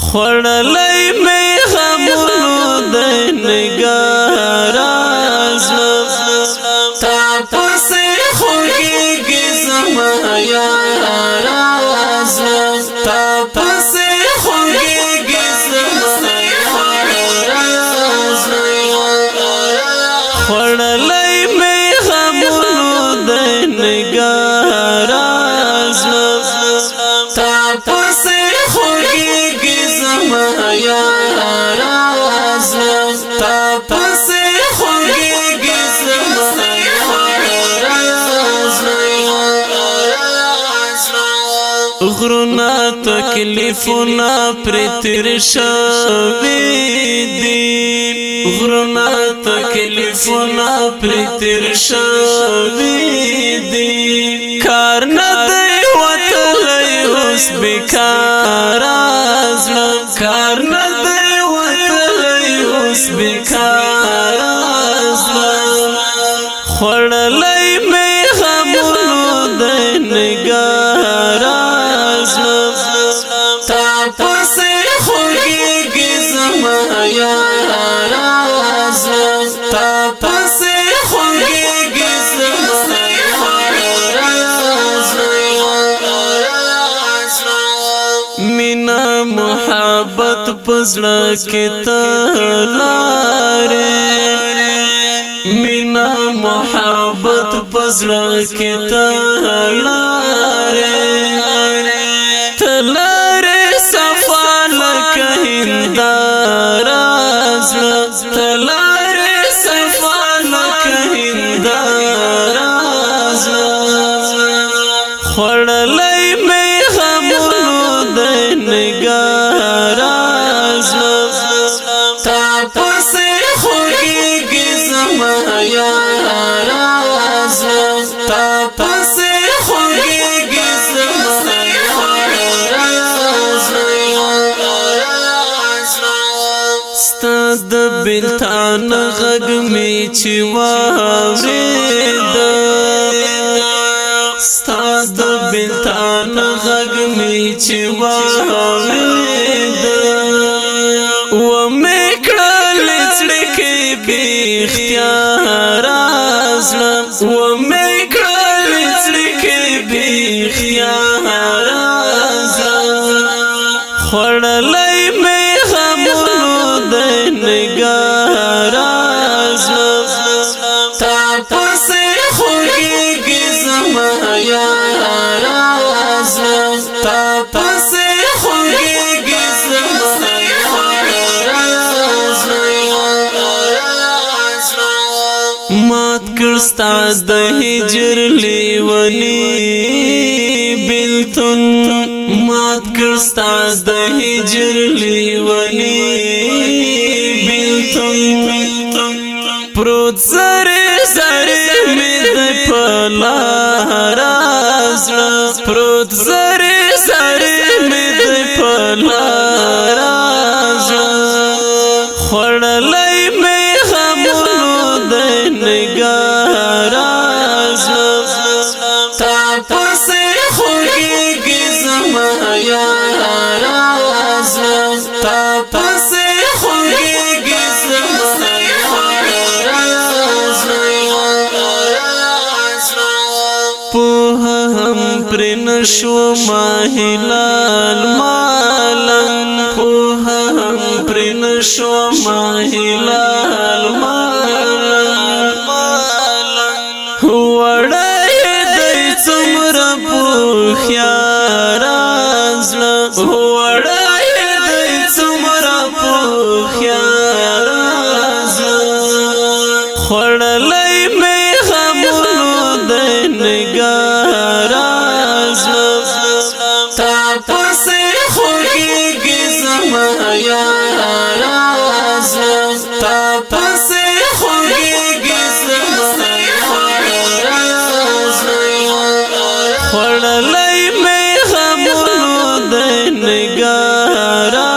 خړلای مې غمونو د نګارا زلم تا پسې خوږېږي زما یارا زلم تا پسې خوږېږي زما یارا زلم خړلای مې غمونو د نګارا زلم تا پسې خوږېږي زما یارا زلم تا پسې خوږېږي زما یارا زلم غرونا تکلیفونه پر تیر شوي دي غرونا تکلیفونه پر تیر شوي دي کار نه دی وتلی اوس بیکاره زلم کار نه دی وتلی اوس بیکاره زلم خړلای مې غمونو د نګارا زلم تا پسې خوږېږي زما یارا زلم تا پسې خوږېږي زما یارا زلم مینا محبت پزړه کې تلارې مینا محبت پزړه کې تلارې تلارې صفا لکه هنداره زلم تلارې صفا لکه هنداره زلم خړلای مې غمونو د نګارا زلم تا پسې خوږېږي زما یارا زلم تا پسې خوږېږي زما یارا زلم ستا د بلتان غږ مې چې واورېد ستا د بلتان غږ مې چې واورېد ومې کړلې څړیکې بې اختیاره زلم ومې کړلې څړیکې بې اختیاره زلم خړلای مې غمونو د نګارا زلم تا پسې خوږېږي زما یارا زلم تا پسې خوږېږي زما یارا زلم مات کړ ستا د هجر لیونی بلتون مات کړ ستا د هجر لیونی بلتون پروت زره زره مې د پلاره زلم پروت زره زره مې د پلاره زلم خړلای مې غمونو د نګارا زلم تا پسې خوږېږي زما یارا زلم تا پسې خوږېږي زما یارا زلم پوهه هم پر نشو ماهلال مالن پوهه هم پر نشو ماهلال مالن وړای دی څومره پوښیاره زلم وړای دی څومره پوښیاره زلم خړلای مې غمونو د نګارا زلم تا پسې خوږېږي زما یارا زلم تا پسې خوږېږي زما یارا زلم خړلای مې غمونو د نګارا